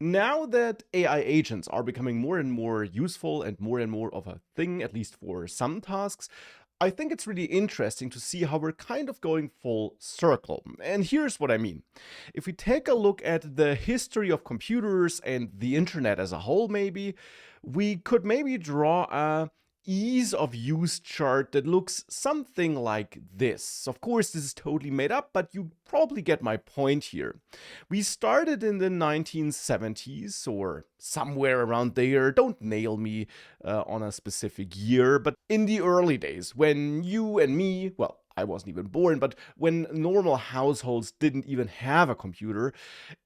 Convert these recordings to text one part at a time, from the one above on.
Now that AI agents are becoming more and more useful and more of a thing, at least for some tasks, I think it's really interesting to see how we're kind of going full circle. And here's what I mean. If we take a look at the history of computers and the internet as a whole, maybe, we could maybe draw a ease of use chart that looks something like this. Of course, this is totally made up, but you probably get my point here. We started in the 1970s or somewhere around there. Don't nail me on a specific year, but in the early days when you and me, well, I wasn't even born, but when normal households didn't even have a computer,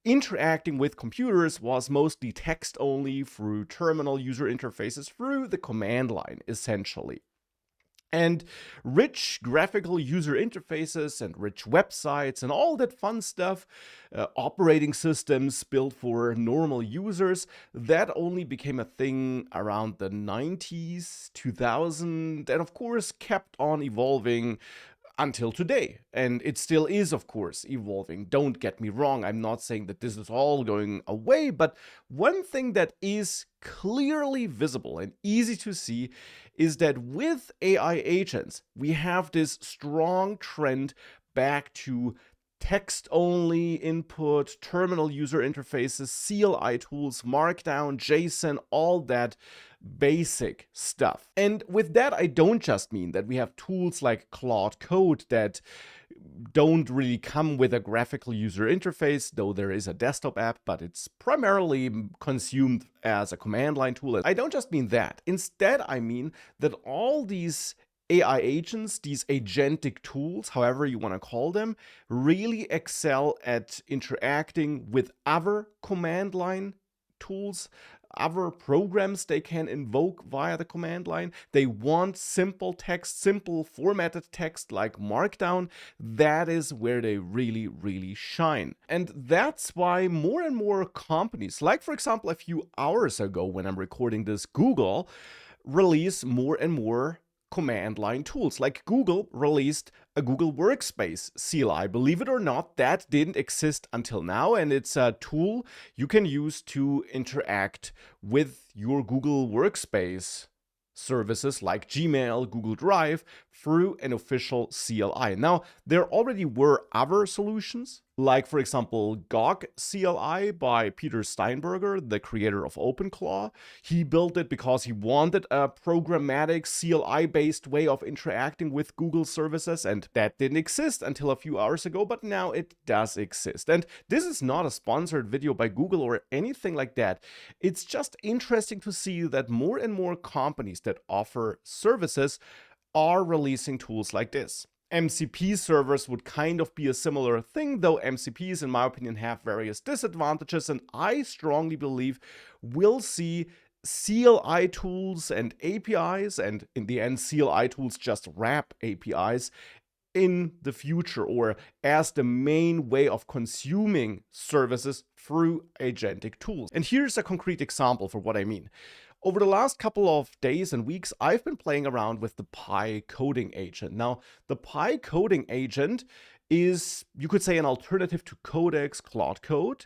interacting with computers was mostly text only through terminal user interfaces through the command line, essentially. And rich graphical user interfaces and rich websites and all that fun stuff, operating systems built for normal users, that only became a thing around the 90s, 2000, and of course kept on evolving until today. And it still is, of course, evolving. Don't get me wrong. I'm not saying that this is all going away, but one thing that is clearly visible and easy to see is that with AI agents, we have this strong trend back to text-only input, terminal user interfaces, CLI tools, markdown, JSON, all that basic stuff. And with that, I don't just mean that we have tools like Claude Code that don't really come with a graphical user interface, though there is a desktop app, but it's primarily consumed as a command line tool. I don't just mean that. Instead, I mean that all these AI agents, these agentic tools, however you want to call them, really excel at interacting with other command line tools, other programs they can invoke via the command line. They want simple text, simple formatted text like Markdown. That is where they really shine. And that's why more and more companies, like for example a few hours ago when I'm recording this, Google, release more and more command line tools. Like Google released a Google Workspace CLI. Believe it or not, that didn't exist until now, and it's a tool you can use to interact with your Google Workspace services like Gmail, Google Drive through an official CLI. Now, there already were other solutions, like for example GOG CLI by Peter Steinberger, the creator of OpenClaw. He built it because he wanted a programmatic CLI-based way of interacting with Google services, and that didn't exist until a few hours ago, but now it does exist. And this is not a sponsored video by Google or anything like that. It's just interesting to see that more and more companies that offer services are releasing tools like this. MCP servers would kind of be a similar thing, though MCPs, in my opinion, have various disadvantages, and I strongly believe we'll see CLI tools and APIs, and in the end, CLI tools just wrap APIs in the future, or as the main way of consuming services through agentic tools. And here's a concrete example for what I mean. Over the last couple of days and weeks, I've been playing around with the Pi coding agent. Now, the Pi coding agent is, you could say, an alternative to Codex Claude Code.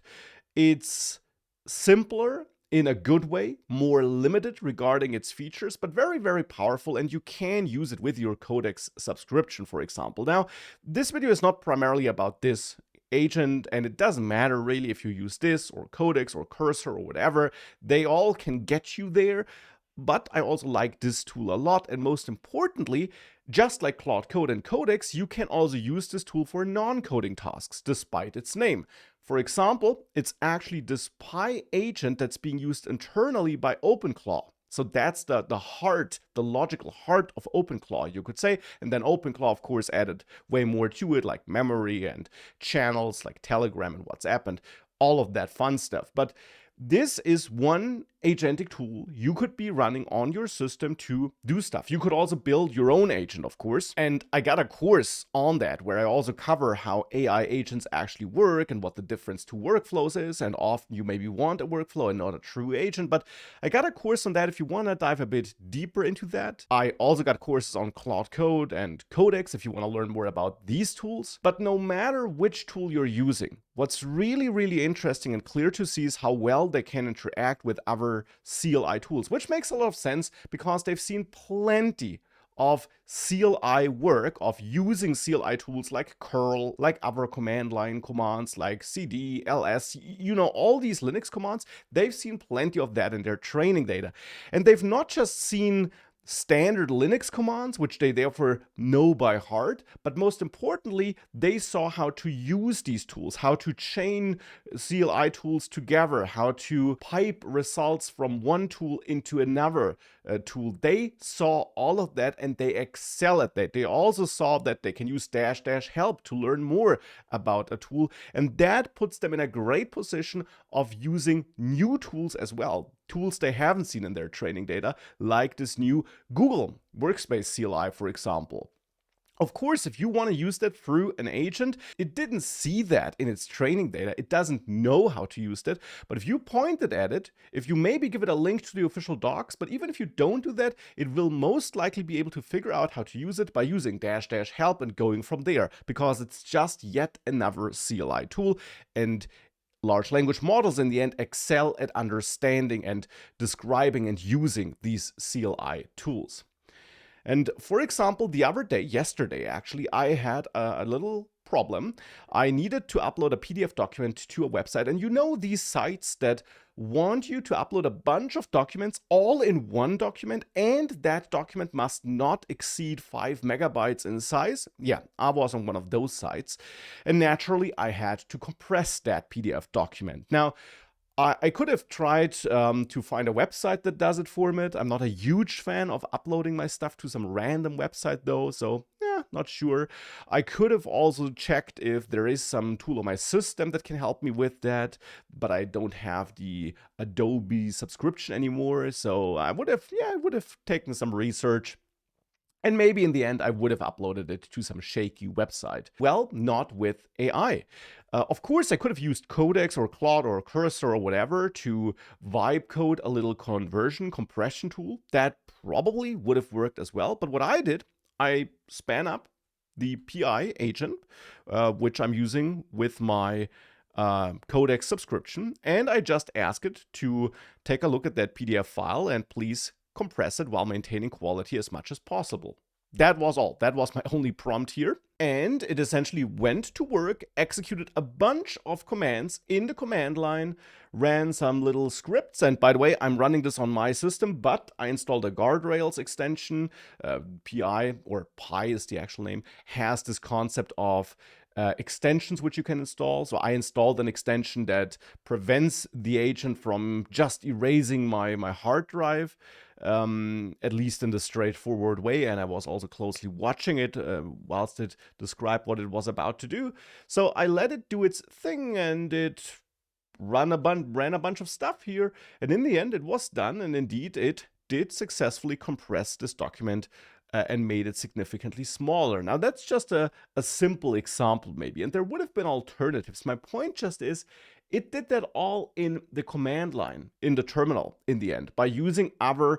It's simpler in a good way, more limited regarding its features, but very powerful, and you can use it with your Codex subscription, for example. Now, this video is not primarily about this agent, and it doesn't matter really if you use this or Codex or Cursor or whatever. They all can get you there, but I also like this tool a lot, and most importantly, just like Claude Code and Codex, you can also use this tool for non-coding tasks, despite its name. For example, it's actually this Pi agent that's being used internally by OpenClaw. So that's the heart, the logical heart of OpenClaw, you could say. And then OpenClaw, of course, added way more to it, like memory and channels like Telegram and WhatsApp and all of that fun stuff. But this is one agentic tool you could be running on your system to do stuff. You could also build your own agent, of course. And I got a course on that where I also cover how AI agents actually work and what the difference to workflows is. And often you maybe want a workflow and not a true agent. But I got a course on that if you want to dive a bit deeper into that. I also got courses on Cloud Code and Codex if you want to learn more about these tools. But no matter which tool you're using, what's really, really interesting and clear to see is how well they can interact with other CLI tools, which makes a lot of sense because they've seen plenty of CLI work, of using CLI tools like curl, like other command line commands like cd, ls, all these Linux commands. They've seen plenty of that in their training data. And they've not just seen standard Linux commands, which they therefore know by heart, but most importantly, they saw how to use these tools, how to chain CLI tools together, how to pipe results from one tool into another tool. They saw all of that and they excel at that. They also saw that they can use -- help to learn more about a tool, and that puts them in a great position of using new tools as well. Tools they haven't seen in their training data, like this new Google Workspace CLI, for example. Of course, if you want to use that through an agent, it didn't see that in its training data. It doesn't know how to use that. But if you pointed at it, if you maybe give it a link to the official docs, but even if you don't do that, it will most likely be able to figure out how to use it by using -- help and going from there, because it's just yet another CLI tool. And large language models in the end excel at understanding and describing and using these CLI tools. And for example, the other day, yesterday actually, I had a little problem. I needed to upload a PDF document to a website, and these sites that want you to upload a bunch of documents all in one document, and that document must not exceed 5 megabytes in size. Yeah, I was on one of those sites, and naturally I had to compress that PDF document. Now, I could have tried to find a website that does it for me. I'm not a huge fan of uploading my stuff to some random website though, so yeah, not sure. I could have also checked if there is some tool on my system that can help me with that, but I don't have the Adobe subscription anymore, so I would have taken some research. And maybe in the end, I would have uploaded it to some shaky website. Well, not with AI. Of course, I could have used Codex or Claude or Cursor or whatever to vibe code a little conversion compression tool. That probably would have worked as well. But what I did, I span up the PI agent, which I'm using with my Codex subscription, and I just ask it to take a look at that PDF file and please compress it while maintaining quality as much as possible. That was all. That was my only prompt here. And it essentially went to work, executed a bunch of commands in the command line, ran some little scripts. And by the way, I'm running this on my system, but I installed a guardrails extension. PI, or Pi is the actual name, has this concept of extensions which you can install. So I installed an extension that prevents the agent from just erasing my hard drive, at least in the straightforward way. And I was also closely watching it whilst it described what it was about to do. So I let it do its thing, and it ran a bunch of stuff here. And in the end, it was done. And indeed, it did successfully compress this document and made it significantly smaller. Now, that's just a simple example, maybe, and there would have been alternatives. My point just is, it did that all in the command line, in the terminal, in the end, by using other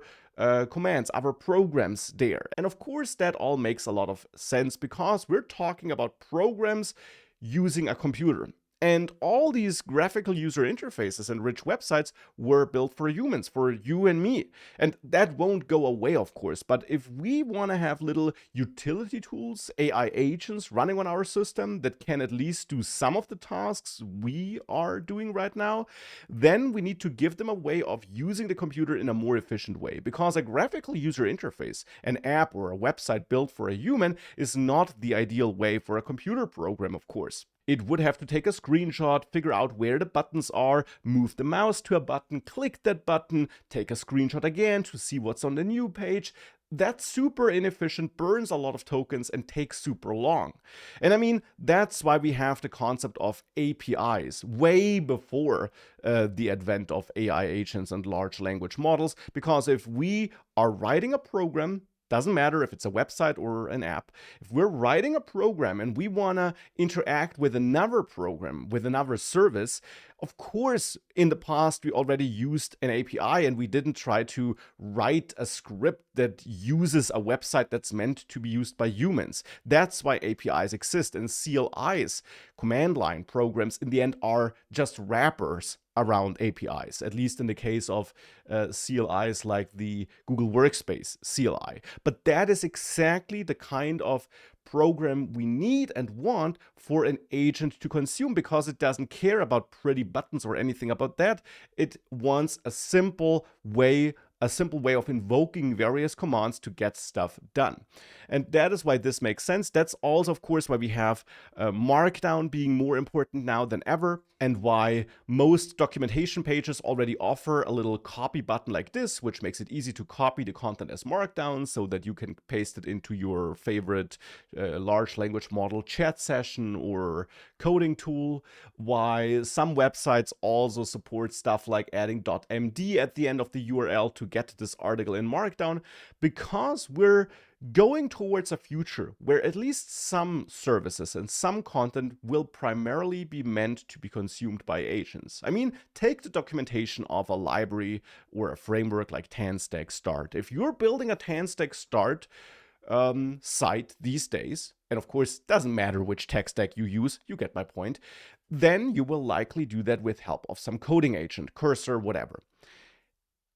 commands, other programs there. And of course, that all makes a lot of sense because we're talking about programs using a computer. And all these graphical user interfaces and rich websites were built for humans, for you and me. And that won't go away, of course. But if we want to have little utility tools, AI agents running on our system that can at least do some of the tasks we are doing right now, then we need to give them a way of using the computer in a more efficient way. Because a graphical user interface, an app or a website built for a human, is not the ideal way for a computer program, of course. It would have to take a screenshot, figure out where the buttons are, move the mouse to a button, click that button, take a screenshot again to see what's on the new page. that's super inefficient, burns a lot of tokens, and takes super long. And I mean, that's why we have the concept of APIs way before the advent of AI agents and large language models, because if we are writing a program, doesn't matter if it's a website or an app, if we're writing a program and we want to interact with another program, with another service, of course, in the past, we already used an API and we didn't try to write a script that uses a website that's meant to be used by humans. That's why APIs exist, and CLIs, command line programs, in the end are just wrappers around APIs, at least in the case of CLIs like the Google Workspace CLI. But that is exactly the kind of program we need and want for an agent to consume, because it doesn't care about pretty buttons or anything about that. It wants a simple way of invoking various commands to get stuff done. And that is why this makes sense. That's also, of course, why we have markdown being more important now than ever, and why most documentation pages already offer a little copy button like this, which makes it easy to copy the content as markdown so that you can paste it into your favorite large language model chat session or coding tool. Why some websites also support stuff like adding .md at the end of the URL to get this article in markdown, because we're going towards a future where at least some services and some content will primarily be meant to be consumed by agents. I mean, take the documentation of a library or a framework like Tanstack Start. If you're building a Tanstack Start site these days, and of course, doesn't matter which tech stack you use, you get my point, then you will likely do that with help of some coding agent, cursor, whatever.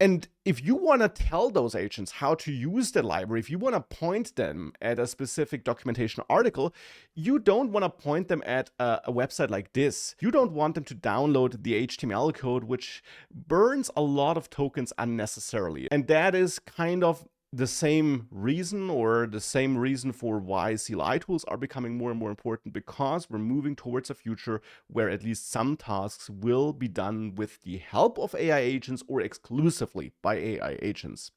And if you want to tell those agents how to use the library, if you want to point them at a specific documentation article, you don't want to point them at a website like this. You don't want them to download the HTML code, which burns a lot of tokens unnecessarily. And that is kind of the same reason for why CLI tools are becoming more and more important, because we're moving towards a future where at least some tasks will be done with the help of AI agents or exclusively by AI agents.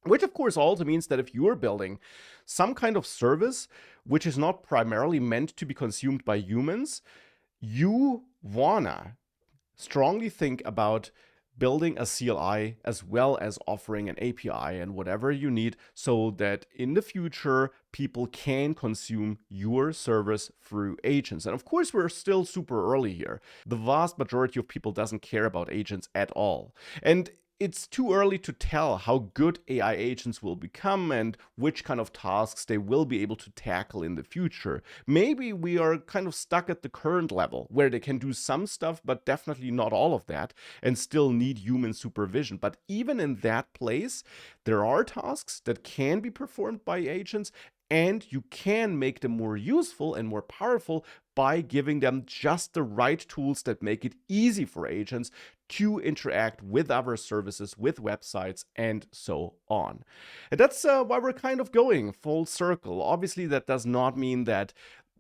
Which of course also means that if you're building some kind of service which is not primarily meant to be consumed by humans, you wanna strongly think about building a CLI as well as offering an API and whatever you need, so that in the future people can consume your service through agents. And of course, we're still super early here. The vast majority of people doesn't care about agents at all. And it's too early to tell how good AI agents will become and which kind of tasks they will be able to tackle in the future. Maybe we are kind of stuck at the current level where they can do some stuff, but definitely not all of that, and still need human supervision. But even in that place, there are tasks that can be performed by agents, and you can make them more useful and more powerful by giving them just the right tools that make it easy for agents to interact with other services, with websites, and so on. And that's why we're kind of going full circle. Obviously, that does not mean that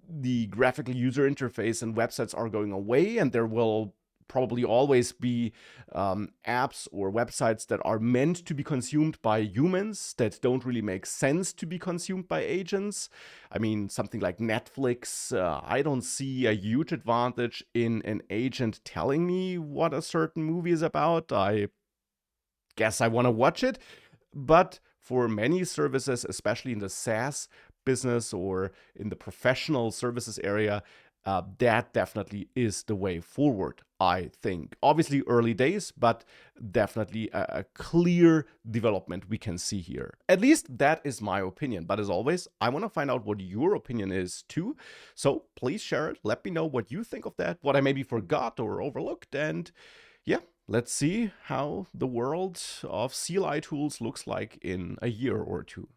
the graphical user interface and websites are going away, and there will probably always be apps or websites that are meant to be consumed by humans that don't really make sense to be consumed by agents. I mean, something like Netflix, I don't see a huge advantage in an agent telling me what a certain movie is about. I guess I want to watch it. But for many services, especially in the SaaS business or in the professional services area, that definitely is the way forward, I think. Obviously early days, but definitely a clear development we can see here. At least that is my opinion. But as always, I want to find out what your opinion is too. So please share it. Let me know what you think of that, what I maybe forgot or overlooked. And yeah, let's see how the world of CLI tools looks like in a year or two.